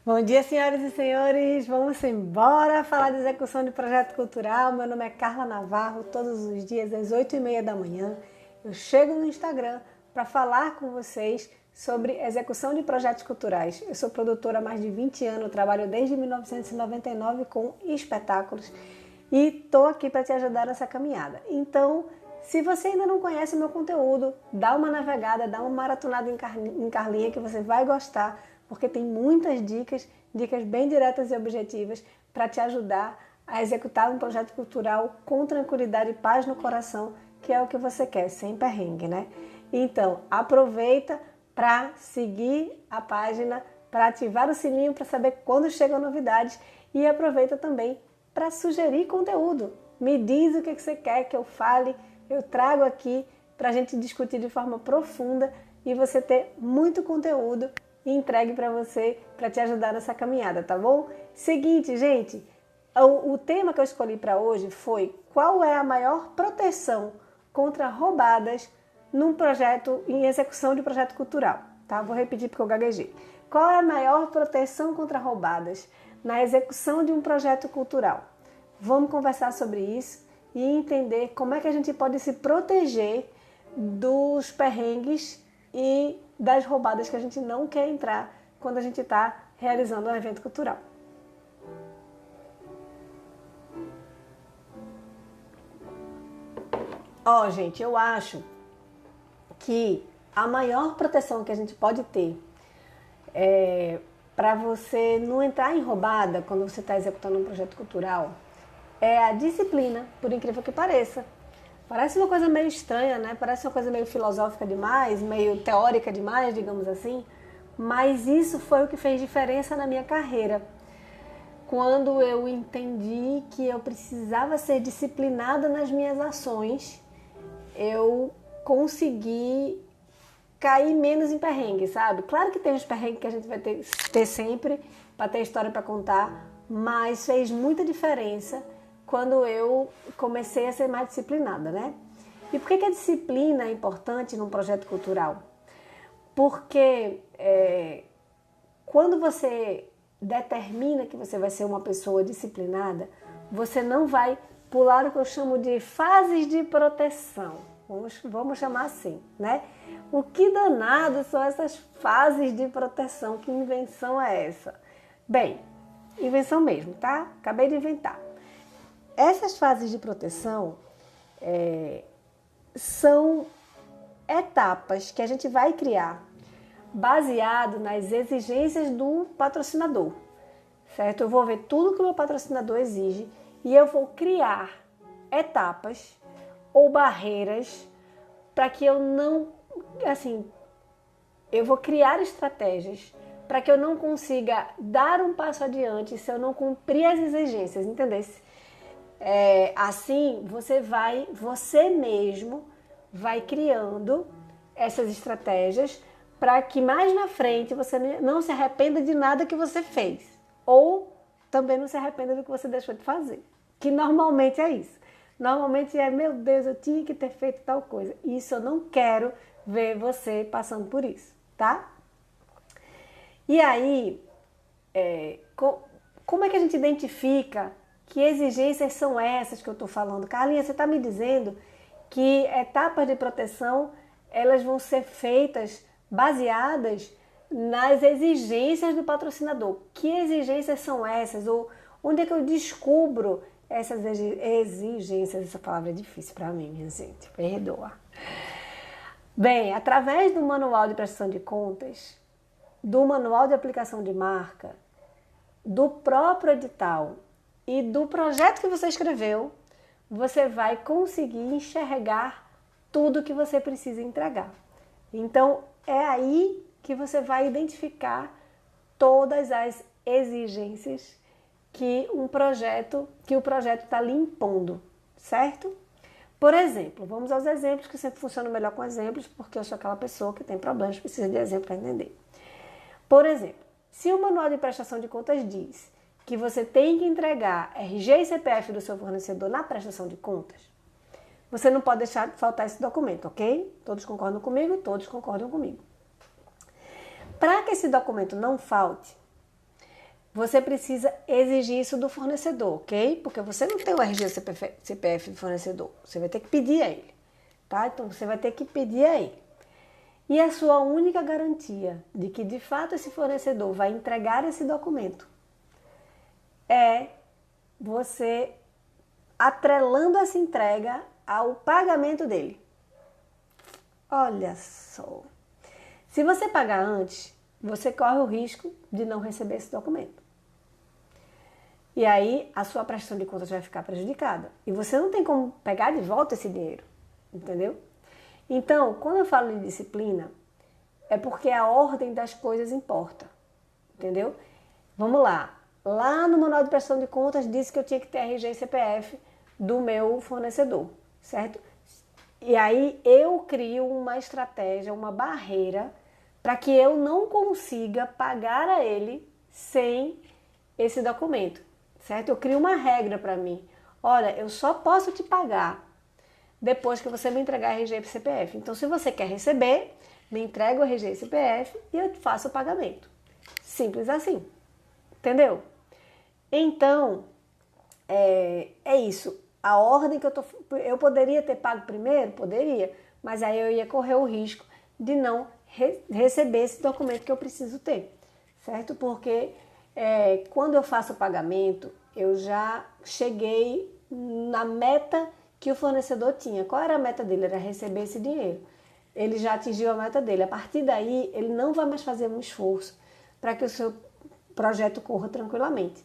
Bom dia, senhoras e senhores. Vamos embora falar de execução de projeto cultural. Meu nome é Carla Navarro. Todos os dias, às 8h30 da manhã, eu chego no Instagram para falar com vocês sobre execução de projetos culturais. Eu sou produtora há mais de 20 anos, trabalho desde 1999 com espetáculos e estou aqui para te ajudar nessa caminhada. Então, se você ainda não conhece o meu conteúdo, dá uma navegada, dá uma maratonada em Carlinha que você vai gostar, porque tem muitas dicas bem diretas e objetivas para te ajudar a executar um projeto cultural com tranquilidade e paz no coração, que é o que você quer, sem perrengue, né? Então, aproveita para seguir a página, para ativar o sininho para saber quando chegam novidades e aproveita também para sugerir conteúdo. Me diz o que você quer que eu fale, eu trago aqui para a gente discutir de forma profunda e você ter muito conteúdo e entregue para você, para te ajudar nessa caminhada, tá bom? Seguinte, gente, o tema que eu escolhi para hoje foi qual é a maior proteção contra roubadas num projeto, em execução de projeto cultural, tá? Vou repetir porque eu gaguejei. Qual é a maior proteção contra roubadas na execução de um projeto cultural? Vamos conversar sobre isso e entender como é que a gente pode se proteger dos perrengues e das roubadas que a gente não quer entrar quando a gente está realizando um evento cultural. Gente, eu acho que a maior proteção que a gente pode ter para você não entrar em roubada quando você está executando um projeto cultural é a disciplina, por incrível que pareça. Parece uma coisa meio estranha, né? Parece uma coisa meio filosófica demais, meio teórica demais, digamos assim. Mas isso foi o que fez diferença na minha carreira. Quando eu entendi que eu precisava ser disciplinada nas minhas ações, eu consegui cair menos em perrengue, sabe? Claro que tem os perrengues que a gente vai ter sempre para ter história para contar, mas fez muita diferença quando eu comecei a ser mais disciplinada, né? E por que a disciplina é importante num projeto cultural? Porque quando você determina que você vai ser uma pessoa disciplinada, você não vai pular o que eu chamo de fases de proteção. Vamos chamar assim, né? O que danado são essas fases de proteção? Que invenção é essa? Bem, invenção mesmo, tá? Acabei de inventar. Essas fases de proteção são etapas que a gente vai criar baseado nas exigências do patrocinador, certo? Eu vou ver tudo que o meu patrocinador exige e eu vou criar etapas ou barreiras para que eu não, eu vou criar estratégias para que eu não consiga dar um passo adiante se eu não cumprir as exigências, entendeu? Assim, você mesmo vai criando essas estratégias para que mais na frente você não se arrependa de nada que você fez. Ou também não se arrependa do que você deixou de fazer. Que normalmente é isso. Normalmente meu Deus, eu tinha que ter feito tal coisa. Isso eu não quero ver você passando por isso, tá? E aí, como é que a gente identifica que exigências são essas que eu estou falando? Carlinha, você está me dizendo que etapas de proteção elas vão ser feitas baseadas nas exigências do patrocinador. Que exigências são essas? Ou onde é que eu descubro essas exigências? Essa palavra é difícil para mim, minha gente. Perdoa. Bem, através do manual de prestação de contas, do manual de aplicação de marca, do próprio edital e do projeto que você escreveu, você vai conseguir enxergar tudo que você precisa entregar. Então, é aí que você vai identificar todas as exigências que o projeto está lhe impondo, certo? Por exemplo, vamos aos exemplos, que sempre funciona melhor com exemplos, porque eu sou aquela pessoa que tem problemas, precisa de exemplo para entender. Por exemplo, se o manual de prestação de contas diz que você tem que entregar RG e CPF do seu fornecedor na prestação de contas, você não pode deixar de faltar esse documento, ok? Todos concordam comigo? Todos concordam comigo. Para que esse documento não falte, você precisa exigir isso do fornecedor, ok? Porque você não tem o RG CPF do fornecedor, você vai ter que pedir a ele, tá? Então você vai ter que pedir a ele. E a sua única garantia de que de fato esse fornecedor vai entregar esse documento é você atrelando essa entrega ao pagamento dele. Olha só. Se você pagar antes, você corre o risco de não receber esse documento. E aí a sua prestação de contas vai ficar prejudicada. E você não tem como pegar de volta esse dinheiro. Entendeu? Então, quando eu falo de disciplina, é porque a ordem das coisas importa. Entendeu? Vamos lá. Lá no manual de prestação de contas disse que eu tinha que ter RG e CPF do meu fornecedor, certo? E aí eu crio uma estratégia, uma barreira para que eu não consiga pagar a ele sem esse documento, certo? Eu crio uma regra para mim. Olha, eu só posso te pagar depois que você me entregar RG e CPF. Então, se você quer receber, me entrega o RG e CPF e eu faço o pagamento. Simples assim. Entendeu? Então, é isso. A ordem que eu poderia ter pago primeiro? Poderia. Mas aí eu ia correr o risco de não receber esse documento que eu preciso ter. Certo? Porque quando eu faço o pagamento, eu já cheguei na meta que o fornecedor tinha. Qual era a meta dele? Era receber esse dinheiro. Ele já atingiu a meta dele. A partir daí, ele não vai mais fazer um esforço para que o seu projeto corra tranquilamente.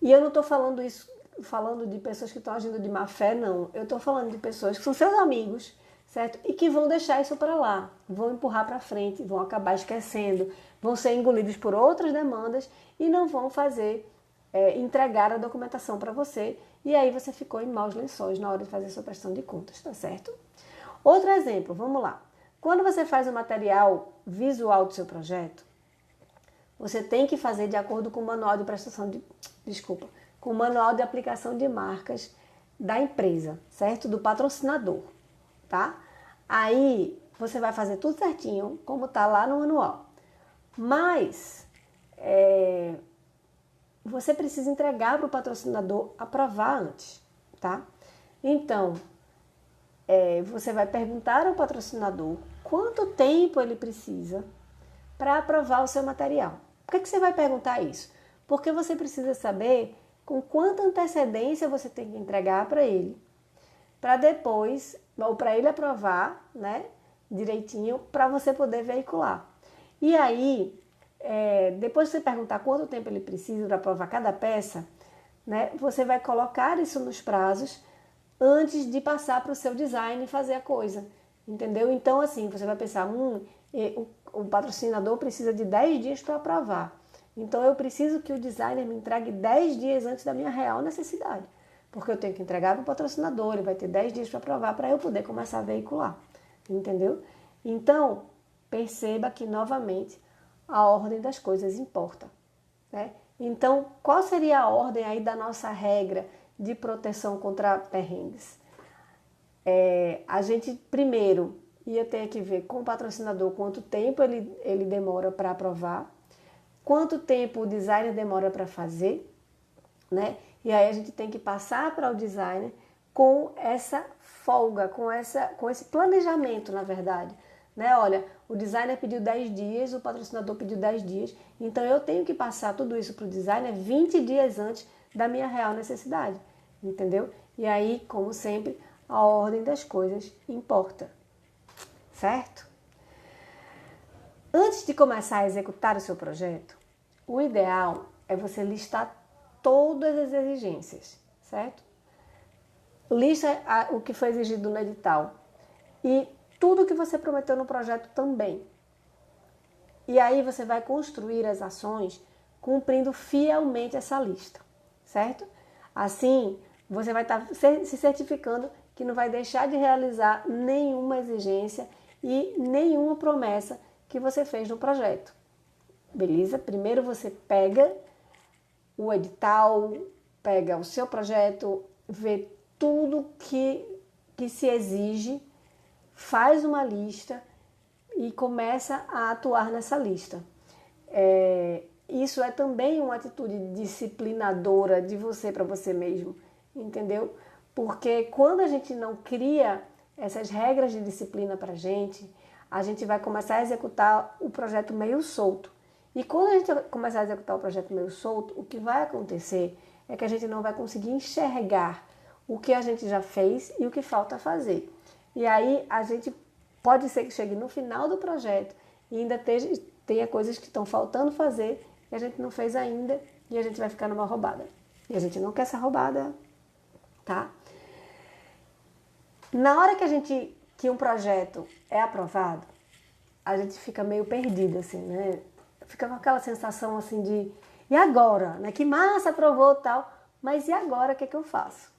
E eu não estou falando isso, falando de pessoas que estão agindo de má fé, não. Eu estou falando de pessoas que são seus amigos, certo? E que vão deixar isso para lá, vão empurrar para frente, vão acabar esquecendo, vão ser engolidos por outras demandas e não vão fazer, entregar a documentação para você. E aí você ficou em maus lençóis na hora de fazer a sua prestação de contas, tá certo? Outro exemplo, vamos lá. Quando você faz o material visual do seu projeto, você tem que fazer de acordo com o manual de prestação de... Desculpa. Com o manual de aplicação de marcas da empresa, certo? Do patrocinador, tá? Aí você vai fazer tudo certinho, como tá lá no manual. Mas você precisa entregar para o patrocinador aprovar antes, tá? Então, você vai perguntar ao patrocinador quanto tempo ele precisa para aprovar o seu material. Por que você vai perguntar isso? Porque você precisa saber com quanta antecedência você tem que entregar para ele, para depois, ou para ele aprovar, né, direitinho, para você poder veicular. E aí, depois de você perguntar quanto tempo ele precisa para aprovar cada peça, né, você vai colocar isso nos prazos antes de passar para o seu design e fazer a coisa, entendeu? Então, assim, você vai pensar, o patrocinador precisa de 10 dias para aprovar. Então, eu preciso que o designer me entregue 10 dias antes da minha real necessidade. Porque eu tenho que entregar para o patrocinador, ele vai ter 10 dias para aprovar para eu poder começar a veicular. Entendeu? Então, perceba que, novamente, a ordem das coisas importa. Né? Então, qual seria a ordem aí da nossa regra de proteção contra perrengues? A gente, primeiro, ia ter que ver com o patrocinador quanto tempo ele demora para aprovar, quanto tempo o designer demora para fazer, né? E aí a gente tem que passar para o designer com essa folga, com esse planejamento, na verdade. Né? Olha, o designer pediu 10 dias, o patrocinador pediu 10 dias, então eu tenho que passar tudo isso para o designer 20 dias antes da minha real necessidade, entendeu? E aí, como sempre, a ordem das coisas importa, certo? Antes de começar a executar o seu projeto, o ideal é você listar todas as exigências, certo? Lista o que foi exigido no edital e tudo que você prometeu no projeto também. E aí você vai construir as ações cumprindo fielmente essa lista, certo? Assim, você vai estar se certificando que não vai deixar de realizar nenhuma exigência e nenhuma promessa que você fez no projeto. Beleza? Primeiro você pega o edital, pega o seu projeto, vê tudo que se exige, faz uma lista e começa a atuar nessa lista. isso é também uma atitude disciplinadora de você para você mesmo, entendeu? Porque quando a gente não cria essas regras de disciplina para a gente vai começar a executar o projeto meio solto. E quando a gente começar a executar o projeto meio solto, o que vai acontecer é que a gente não vai conseguir enxergar o que a gente já fez e o que falta fazer. E aí a gente pode ser que chegue no final do projeto e ainda tenha coisas que estão faltando fazer e a gente não fez ainda e a gente vai ficar numa roubada. E a gente não quer essa roubada, tá? Na hora que um projeto é aprovado, a gente fica meio perdido, assim, né? Fica com aquela sensação assim de, e agora? Né? Que massa, aprovou e tal, mas e agora o que é que eu faço?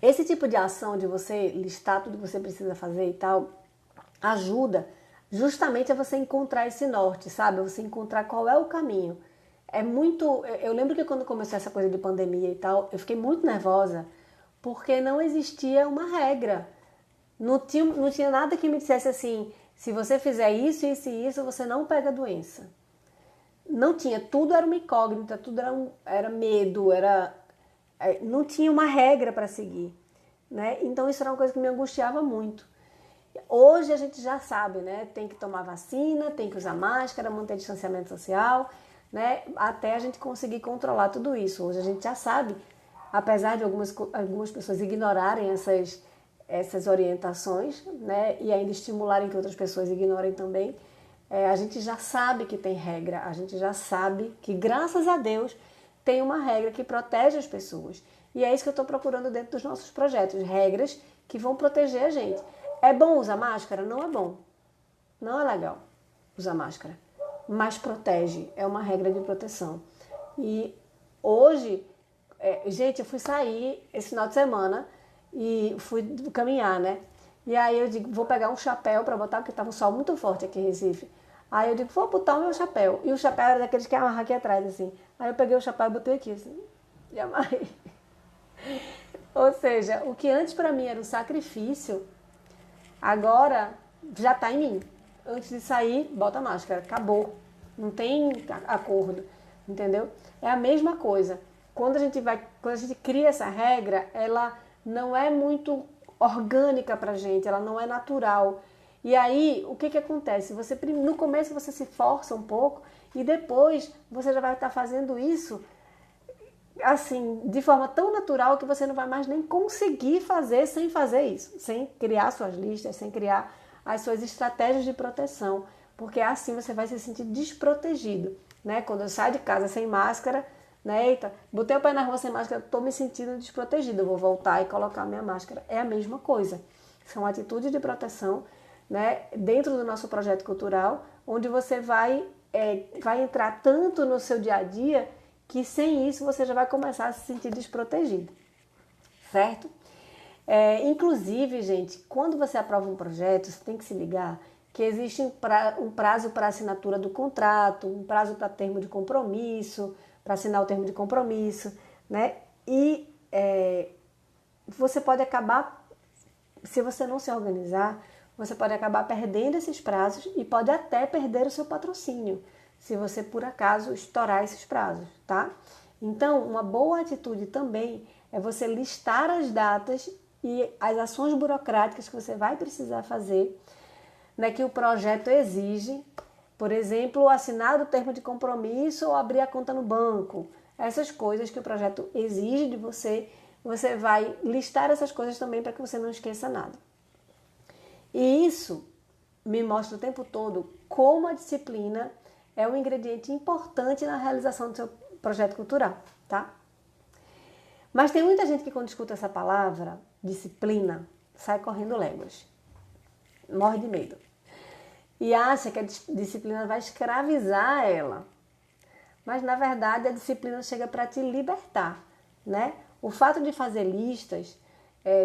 Esse tipo de ação de você listar tudo que você precisa fazer e tal, ajuda justamente a você encontrar esse norte, sabe? A você encontrar qual é o caminho. É muito. Eu lembro que quando começou essa coisa de pandemia e tal, eu fiquei muito nervosa porque não existia uma regra. Não tinha nada que me dissesse assim: se você fizer isso, isso e isso, você não pega a doença. Não tinha, tudo era uma incógnita, tudo era medo, não tinha uma regra para seguir, né? Então isso era uma coisa que me angustiava muito. Hoje a gente já sabe, né? Tem que tomar vacina, tem que usar máscara, manter distanciamento social, né? Até a gente conseguir controlar tudo isso. Hoje a gente já sabe, apesar de algumas pessoas ignorarem essas orientações, né? E ainda estimularem que outras pessoas ignorem também, a gente já sabe que tem regra, a gente já sabe que, graças a Deus, tem uma regra que protege as pessoas. E é isso que eu estou procurando dentro dos nossos projetos, regras que vão proteger a gente. É bom usar máscara? Não é bom. Não é legal usar máscara. Mas protege, é uma regra de proteção. E hoje, gente, eu fui sair esse final de semana e fui caminhar, né? E aí eu digo, vou pegar um chapéu para botar, porque estava um sol muito forte aqui em Recife. Aí eu digo, vou botar o meu chapéu. E o chapéu era daqueles que amarram aqui atrás, assim. Aí eu peguei o chapéu e botei aqui, assim, e amarrei. Ou seja, o que antes para mim era um sacrifício, agora já está em mim. Antes de sair, bota a máscara. Acabou. Não tem acordo. Entendeu? É a mesma coisa. Quando a gente cria essa regra, ela não é muito orgânica pra gente, ela não é natural. E aí, o que acontece? No começo você se força um pouco e depois você já vai estar fazendo isso assim, de forma tão natural que você não vai mais nem conseguir fazer sem fazer isso, sem criar suas listas, sem criar as suas estratégias de proteção, porque assim você vai se sentir desprotegido, né? Quando eu saio de casa sem máscara, né? Eita, botei o pé na rua sem máscara, estou me sentindo desprotegido, eu vou voltar e colocar minha máscara. É a mesma coisa. São atitudes de proteção, né? Dentro do nosso projeto cultural, onde você vai entrar tanto no seu dia a dia que sem isso você já vai começar a se sentir desprotegido, certo? Inclusive, gente, quando você aprova um projeto, você tem que se ligar que existe um prazo para assinatura do contrato, um prazo para termo de compromisso, para assinar o termo de compromisso, né? E você pode acabar, se você não se organizar, você pode acabar perdendo esses prazos e pode até perder o seu patrocínio, se você por acaso estourar esses prazos, tá? Então, uma boa atitude também é você listar as datas e as ações burocráticas que você vai precisar fazer, né, que o projeto exige. Por exemplo, assinar o termo de compromisso ou abrir a conta no banco. Essas coisas que o projeto exige de você, você vai listar essas coisas também para que você não esqueça nada. E isso me mostra o tempo todo como a disciplina é um ingrediente importante na realização do seu projeto cultural, tá? Mas tem muita gente que quando escuta essa palavra, disciplina, sai correndo léguas. Morre de medo. E acha que a disciplina vai escravizar ela. Mas, na verdade, a disciplina chega para te libertar, né? O fato de fazer listas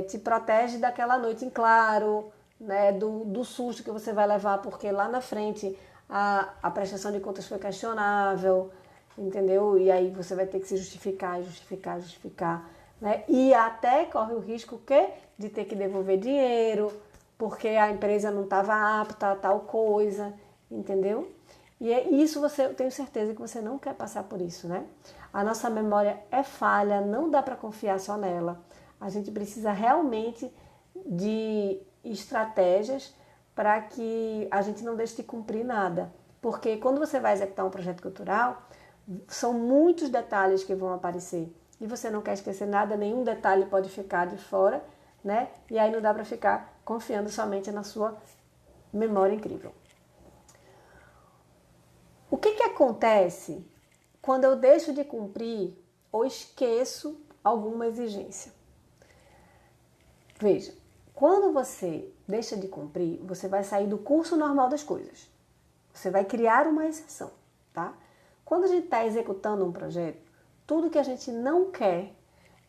te protege daquela noite em claro, né? Do susto que você vai levar, porque lá na frente a prestação de contas foi questionável, entendeu? E aí você vai ter que se justificar, né? E até corre o risco, o quê? De ter que devolver dinheiro, porque a empresa não estava apta a tal coisa, entendeu? E é isso, eu tenho certeza que você não quer passar por isso, né? A nossa memória é falha, não dá para confiar só nela. A gente precisa realmente de estratégias para que a gente não deixe de cumprir nada. Porque quando você vai executar um projeto cultural, são muitos detalhes que vão aparecer. E você não quer esquecer nada, nenhum detalhe pode ficar de fora, né? E aí não dá para ficar confiando somente na sua memória incrível. O que acontece quando eu deixo de cumprir ou esqueço alguma exigência? Veja, quando você deixa de cumprir, você vai sair do curso normal das coisas. Você vai criar uma exceção, tá? Quando a gente está executando um projeto, tudo que a gente não quer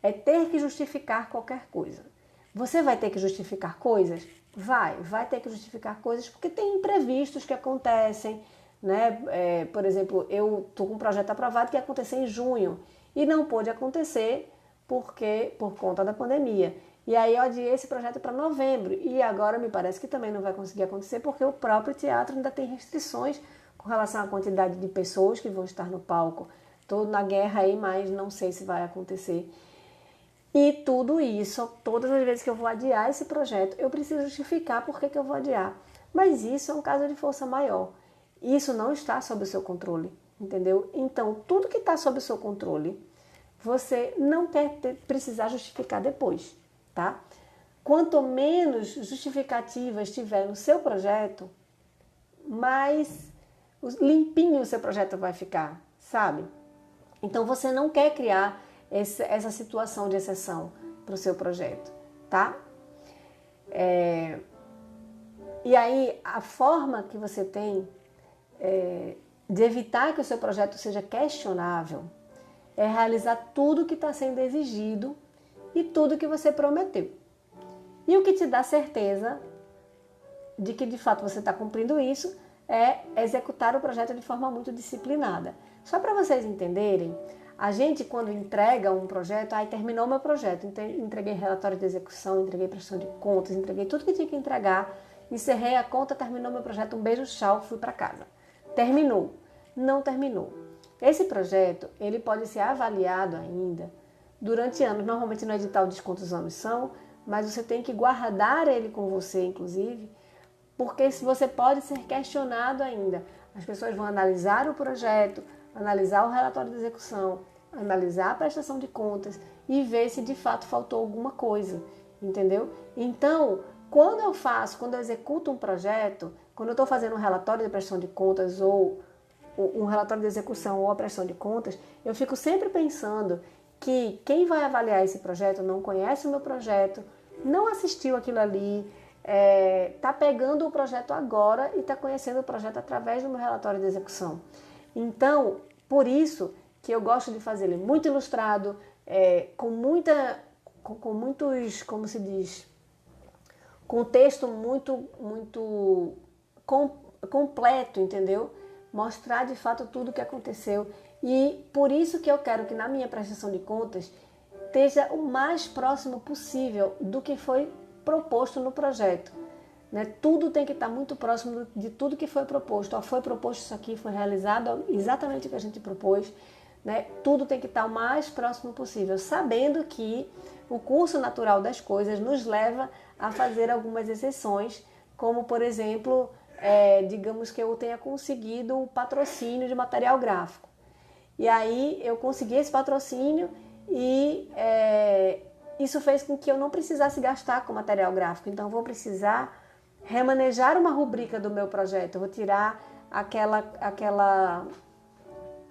é ter que justificar qualquer coisa. Você vai ter que justificar coisas? Vai ter que justificar coisas porque tem imprevistos que acontecem, né? Por exemplo, eu estou com um projeto aprovado que ia acontecer em junho e não pôde acontecer por conta da pandemia. E aí eu adiei esse projeto para novembro e agora me parece que também não vai conseguir acontecer porque o próprio teatro ainda tem restrições com relação à quantidade de pessoas que vão estar no palco. Estou na guerra aí, mas não sei se vai acontecer. E tudo isso, todas as vezes que eu vou adiar esse projeto, eu preciso justificar por que eu vou adiar. Mas isso é um caso de força maior. Isso não está sob o seu controle, entendeu? Então, tudo que está sob o seu controle, você não quer precisar justificar depois, tá? Quanto menos justificativas tiver no seu projeto, mais limpinho o seu projeto vai ficar, sabe? Então, você não quer criar essa situação de exceção para o seu projeto, tá? E aí, a forma que você tem de evitar que o seu projeto seja questionável é realizar tudo que está sendo exigido e tudo que você prometeu. E o que te dá certeza de que de fato você está cumprindo isso é executar o projeto de forma muito disciplinada. Só para vocês entenderem, a gente quando entrega um projeto, terminou meu projeto, entreguei relatório de execução, entreguei prestação de contas, entreguei tudo que tinha que entregar, encerrei a conta, terminou meu projeto, um beijo, tchau, fui para casa. Terminou? Não terminou. Esse projeto, ele pode ser avaliado ainda durante anos, normalmente no edital diz quantos anos são, mas você tem que guardar ele com você, inclusive, porque você pode ser questionado ainda. As pessoas vão analisar o projeto, analisar o relatório de execução, analisar a prestação de contas e ver se de fato faltou alguma coisa, entendeu? Então, quando eu executo um projeto, quando eu estou fazendo um relatório de prestação de contas ou um relatório de execução ou a prestação de contas, eu fico sempre pensando que quem vai avaliar esse projeto não conhece o meu projeto, não assistiu aquilo ali, está pegando o projeto agora e está conhecendo o projeto através do meu relatório de execução. Então, por isso que eu gosto de fazer ele muito ilustrado, com muitos, como se diz, com um texto muito completo, entendeu? Mostrar de fato tudo o que aconteceu. E por isso que eu quero que na minha prestação de contas esteja o mais próximo possível do que foi proposto no projeto. Né? Tudo tem que estar muito próximo de tudo que foi proposto. Foi proposto isso aqui, foi realizado exatamente o que a gente propôs. Né? Tudo tem que estar o mais próximo possível, sabendo que o curso natural das coisas nos leva a fazer algumas exceções, como por exemplo, digamos que eu tenha conseguido o patrocínio de material gráfico. E aí eu consegui esse patrocínio e isso fez com que eu não precisasse gastar com material gráfico. Então eu vou precisar remanejar uma rubrica do meu projeto. Eu vou tirar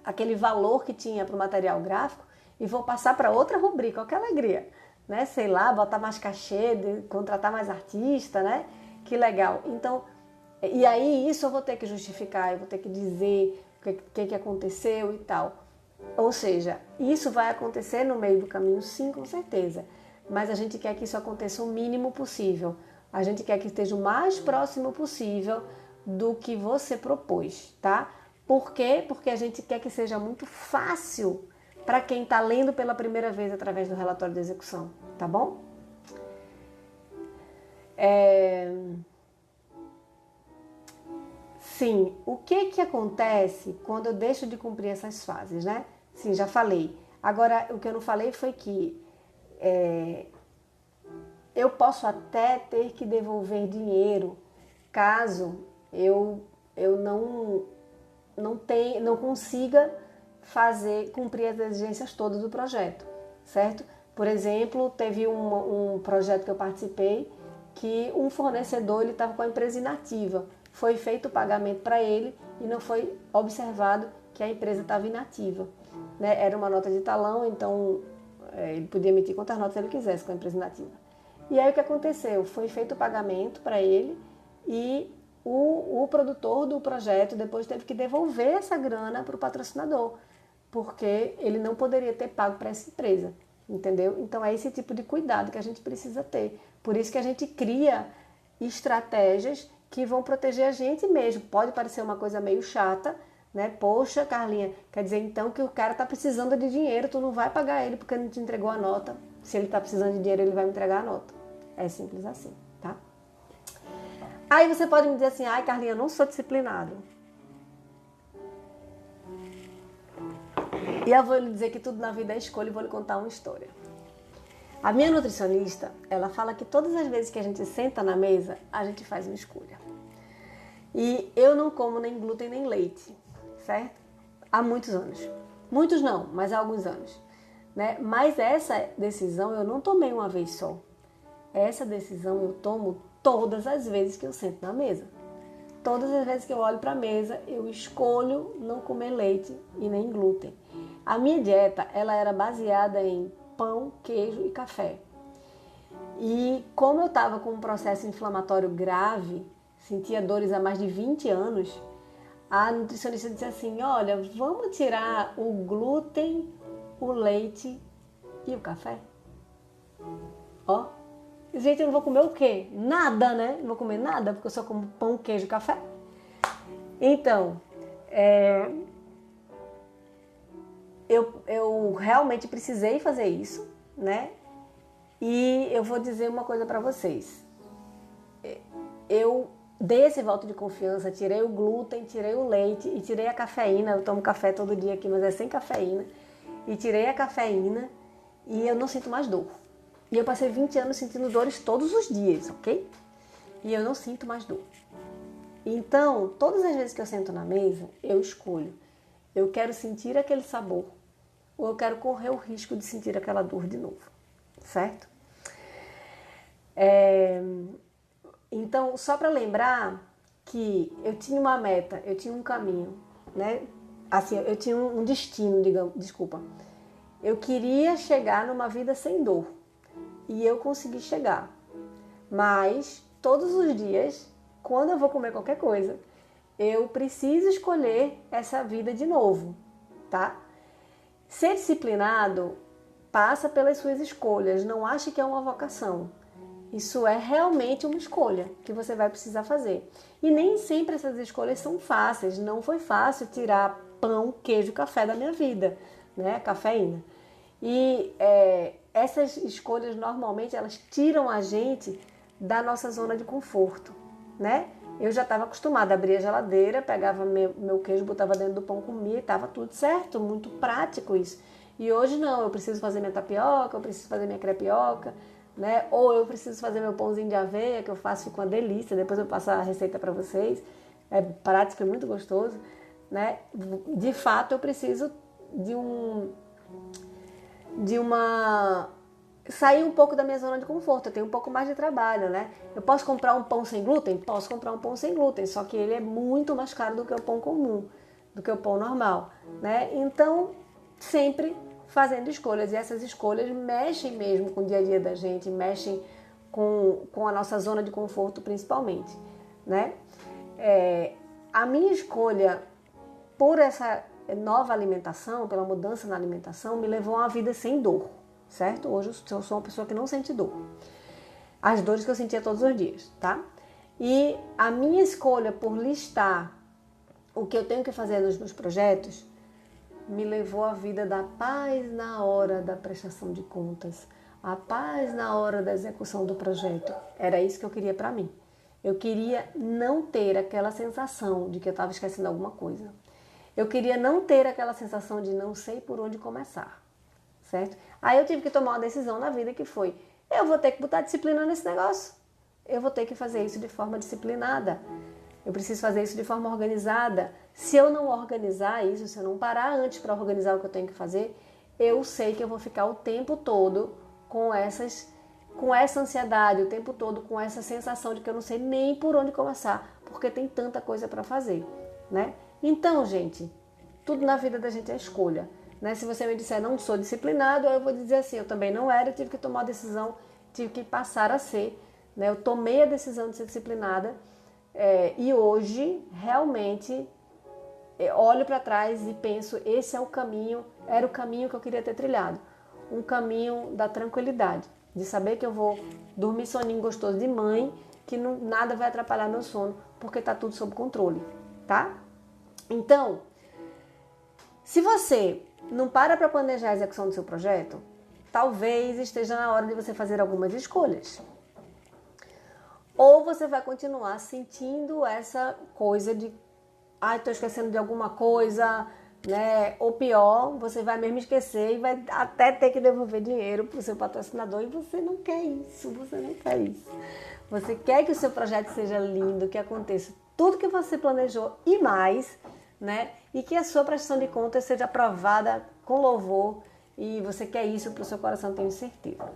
aquele valor que tinha para o material gráfico e vou passar para outra rubrica. Olha que alegria, né? Sei lá, botar mais cachê, contratar mais artista, né? Que legal. Então, e aí isso eu vou ter que justificar, eu vou ter que dizer o que aconteceu e tal. Ou seja, isso vai acontecer no meio do caminho, sim, com certeza. Mas a gente quer que isso aconteça o mínimo possível. A gente quer que esteja o mais próximo possível do que você propôs, tá? Por quê? Porque a gente quer que seja muito fácil para quem está lendo pela primeira vez através do relatório de execução, tá bom? Sim, o que acontece quando eu deixo de cumprir essas fases, né? Sim, já falei. Agora, o que eu não falei foi que eu posso até ter que devolver dinheiro caso eu não consiga cumprir as exigências todas do projeto, certo? Por exemplo, teve um projeto que eu participei que um fornecedor ele estava com a empresa inativa. Foi feito o pagamento para ele e não foi observado que a empresa estava inativa, né? Era uma nota de talão, então ele podia emitir quantas notas ele quisesse com a empresa inativa. E aí o que aconteceu? Foi feito o pagamento para ele e o produtor do projeto depois teve que devolver essa grana para o patrocinador, porque ele não poderia ter pago para essa empresa, entendeu? Então é esse tipo de cuidado que a gente precisa ter. Por isso que a gente cria estratégias que vão proteger a gente mesmo. Pode parecer uma coisa meio chata, né? Poxa, Carlinha, quer dizer então que o cara está precisando de dinheiro, tu não vai pagar ele porque não te entregou a nota. Se ele está precisando de dinheiro, ele vai me entregar a nota. É simples assim, tá? Aí você pode me dizer assim, ai Carlinha, eu não sou disciplinado. E eu vou lhe dizer que tudo na vida é escolha e vou lhe contar uma história. A minha nutricionista, ela fala que todas as vezes que a gente senta na mesa, a gente faz uma escolha. E eu não como nem glúten nem leite, certo? Há muitos anos. Muitos não, mas há alguns anos. Né? Mas essa decisão eu não tomei uma vez só. Essa decisão eu tomo todas as vezes que eu sento na mesa. Todas as vezes que eu olho para a mesa, eu escolho não comer leite e nem glúten. A minha dieta, ela era baseada em pão, queijo e café. E como eu estava com um processo inflamatório grave, sentia dores há mais de 20 anos, a nutricionista disse assim, olha, vamos tirar o glúten, o leite e o café? Ó, gente, eu não vou comer o quê? Nada, né? Não vou comer nada, porque eu só como pão, queijo e café. Então, eu realmente precisei fazer isso, né? E eu vou dizer uma coisa para vocês. Eu dei esse voto de confiança, tirei o glúten, tirei o leite e tirei a cafeína. Eu tomo café todo dia aqui, mas é sem cafeína. E tirei a cafeína e eu não sinto mais dor. E eu passei 20 anos sentindo dores todos os dias, ok? E eu não sinto mais dor. Então, todas as vezes que eu sento na mesa, eu escolho. Eu quero sentir aquele sabor ou eu quero correr o risco de sentir aquela dor de novo, certo? Então, só para lembrar que eu tinha uma meta, eu tinha um caminho, né? Assim, eu tinha um destino, desculpa. Eu queria chegar numa vida sem dor e eu consegui chegar. Mas todos os dias, quando eu vou comer qualquer coisa, eu preciso escolher essa vida de novo, tá? Ser disciplinado passa pelas suas escolhas, não ache que é uma vocação. Isso é realmente uma escolha que você vai precisar fazer. E nem sempre essas escolhas são fáceis. Não foi fácil tirar pão, queijo, café da minha vida, né? Cafeína. E essas escolhas normalmente elas tiram a gente da nossa zona de conforto, né? Eu já estava acostumada a abrir a geladeira, pegava meu queijo, botava dentro do pão, comia e estava tudo certo, muito prático isso. E hoje não, eu preciso fazer minha tapioca, eu preciso fazer minha crepioca, né? Ou eu preciso fazer meu pãozinho de aveia, que eu faço, fica uma delícia, depois eu passo a receita para vocês, é prático e muito gostoso, né? De fato, eu preciso sair um pouco da minha zona de conforto, eu tenho um pouco mais de trabalho, né? Eu posso comprar um pão sem glúten? Posso comprar um pão sem glúten, só que ele é muito mais caro do que o pão comum, do que o pão normal, né? Então, sempre fazendo escolhas, e essas escolhas mexem mesmo com o dia a dia da gente, mexem com a nossa zona de conforto principalmente, né? A minha escolha por essa nova alimentação, pela mudança na alimentação, me levou a uma vida sem dor, certo? Hoje eu sou uma pessoa que não sente dor. As dores que eu sentia todos os dias, tá? E a minha escolha por listar o que eu tenho que fazer nos meus projetos me levou à vida da paz na hora da prestação de contas, a paz na hora da execução do projeto. Era isso que eu queria para mim. Eu queria não ter aquela sensação de que eu estava esquecendo alguma coisa. Eu queria não ter aquela sensação de não sei por onde começar, certo? Aí eu tive que tomar uma decisão na vida que foi, eu vou ter que botar disciplina nesse negócio. Eu vou ter que fazer isso de forma disciplinada. Eu preciso fazer isso de forma organizada. Se eu não organizar isso, se eu não parar antes para organizar o que eu tenho que fazer, eu sei que eu vou ficar o tempo todo com essa ansiedade, o tempo todo com essa sensação de que eu não sei nem por onde começar, porque tem tanta coisa para fazer, né? Então, gente, tudo na vida da gente é escolha, né? Se você me disser não sou disciplinado, eu vou dizer assim, eu também não era, eu tive que tomar a decisão, tive que passar a ser, né? Eu tomei a decisão de ser disciplinada e hoje realmente olho para trás e penso, esse é o caminho, era o caminho que eu queria ter trilhado, um caminho da tranquilidade, de saber que eu vou dormir soninho gostoso de mãe, que nada vai atrapalhar meu sono, porque está tudo sob controle, tá? Então, se você não para planejar a execução do seu projeto, talvez esteja na hora de você fazer algumas escolhas. Ou você vai continuar sentindo essa coisa de estou esquecendo de alguma coisa, né? Ou pior, você vai mesmo esquecer e vai até ter que devolver dinheiro para o seu patrocinador e você não quer isso, você não quer isso. Você quer que o seu projeto seja lindo, que aconteça tudo que você planejou e mais, né? E que a sua prestação de contas seja aprovada com louvor e você quer isso para o seu coração, tenho certeza.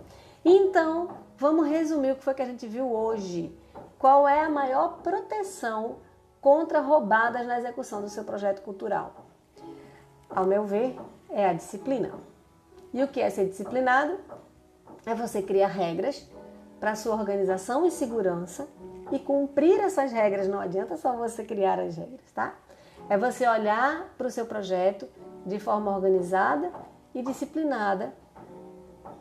Então, vamos resumir o que foi que a gente viu hoje. Qual é a maior proteção contra roubadas na execução do seu projeto cultural? Ao meu ver, é a disciplina. E o que é ser disciplinado? É você criar regras para a sua organização e segurança e cumprir essas regras. Não adianta só você criar as regras, tá? É você olhar para o seu projeto de forma organizada e disciplinada.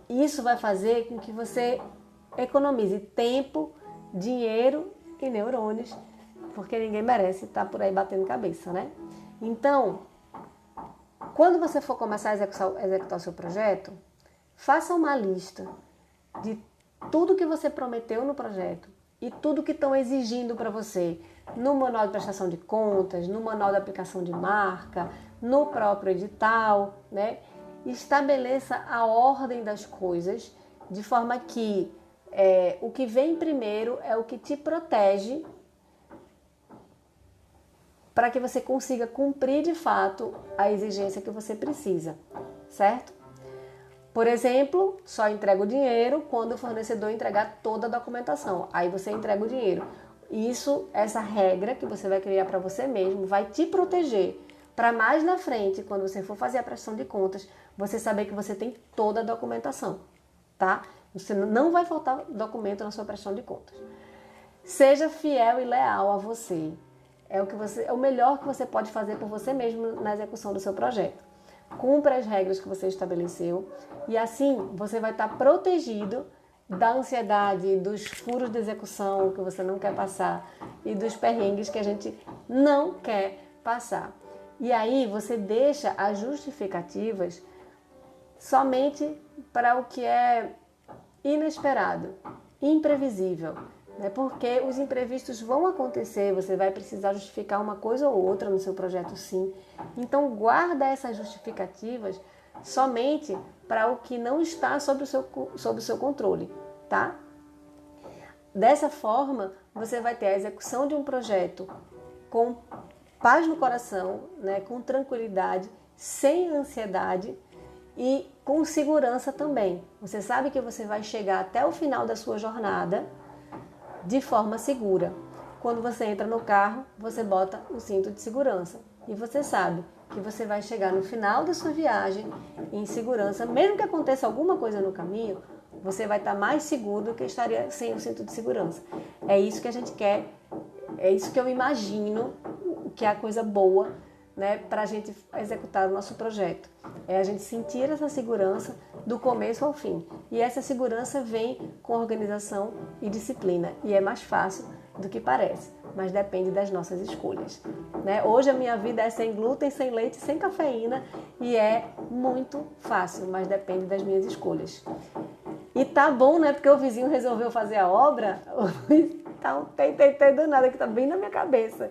Isso vai fazer com que você economize tempo, dinheiro e neurônios, porque ninguém merece estar por aí batendo cabeça, né? Então, quando você for começar a executar o seu projeto, faça uma lista de tudo que você prometeu no projeto e tudo que estão exigindo para você no manual de prestação de contas, no manual de aplicação de marca, no próprio edital, né? Estabeleça a ordem das coisas de forma que o que vem primeiro é o que te protege para que você consiga cumprir de fato a exigência que você precisa, certo? Por exemplo, só entrega o dinheiro quando o fornecedor entregar toda a documentação. Aí você entrega o dinheiro. Essa regra que você vai criar para você mesmo vai te proteger para mais na frente, quando você for fazer a prestação de contas, você saber que você tem toda a documentação, tá? Você não vai faltar documento na sua prestação de contas. Seja fiel e leal a você. É o melhor que você pode fazer por você mesmo na execução do seu projeto. Cumpra as regras que você estabeleceu e assim você vai estar protegido da ansiedade, dos furos de execução que você não quer passar e dos perrengues que a gente não quer passar. E aí você deixa as justificativas somente para o que é inesperado, imprevisível, né? Porque os imprevistos vão acontecer, você vai precisar justificar uma coisa ou outra no seu projeto, sim. Então guarda essas justificativas somente para o que não está sob o seu controle, tá? Dessa forma, você vai ter a execução de um projeto com paz no coração, né? Com tranquilidade, sem ansiedade e com segurança também. Você sabe que você vai chegar até o final da sua jornada de forma segura. Quando você entra no carro, você bota o cinto de segurança. E você sabe que você vai chegar no final da sua viagem em segurança. Mesmo que aconteça alguma coisa no caminho, você vai estar mais seguro do que estaria sem o cinto de segurança. É isso que a gente quer, é isso que eu imagino que é a coisa boa, né, para a gente executar o nosso projeto. É a gente sentir essa segurança do começo ao fim. E essa segurança vem com organização e disciplina. E é mais fácil do que parece, mas depende das nossas escolhas, né? Hoje a minha vida é sem glúten, sem leite, sem cafeína e é muito fácil, mas depende das minhas escolhas. E tá bom, né? Porque o vizinho resolveu fazer a obra. Então, tem do nada, que tá bem na minha cabeça.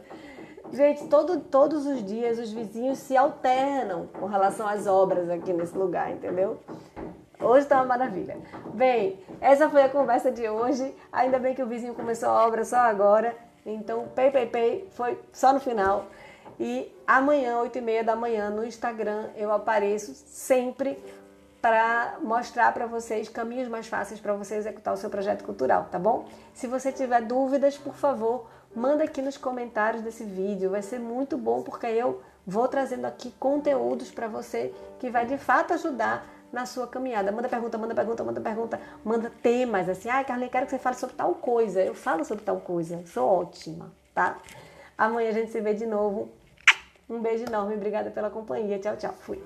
Gente, todos os dias os vizinhos se alternam com relação às obras aqui nesse lugar, entendeu? Hoje tá uma maravilha. Bem, essa foi a conversa de hoje. Ainda bem que o vizinho começou a obra só agora. Então, foi só no final. E amanhã, 8h30 da manhã, no Instagram, eu apareço sempre para mostrar para vocês caminhos mais fáceis para você executar o seu projeto cultural, tá bom? Se você tiver dúvidas, por favor, manda aqui nos comentários desse vídeo. Vai ser muito bom, porque eu vou trazendo aqui conteúdos para você que vai de fato ajudar na sua caminhada. Manda pergunta, manda temas, assim, Carlinhos, quero que você fale sobre tal coisa. Eu falo sobre tal coisa, sou ótima, tá? Amanhã a gente se vê de novo. Um beijo enorme, obrigada pela companhia. Tchau, tchau. Fui.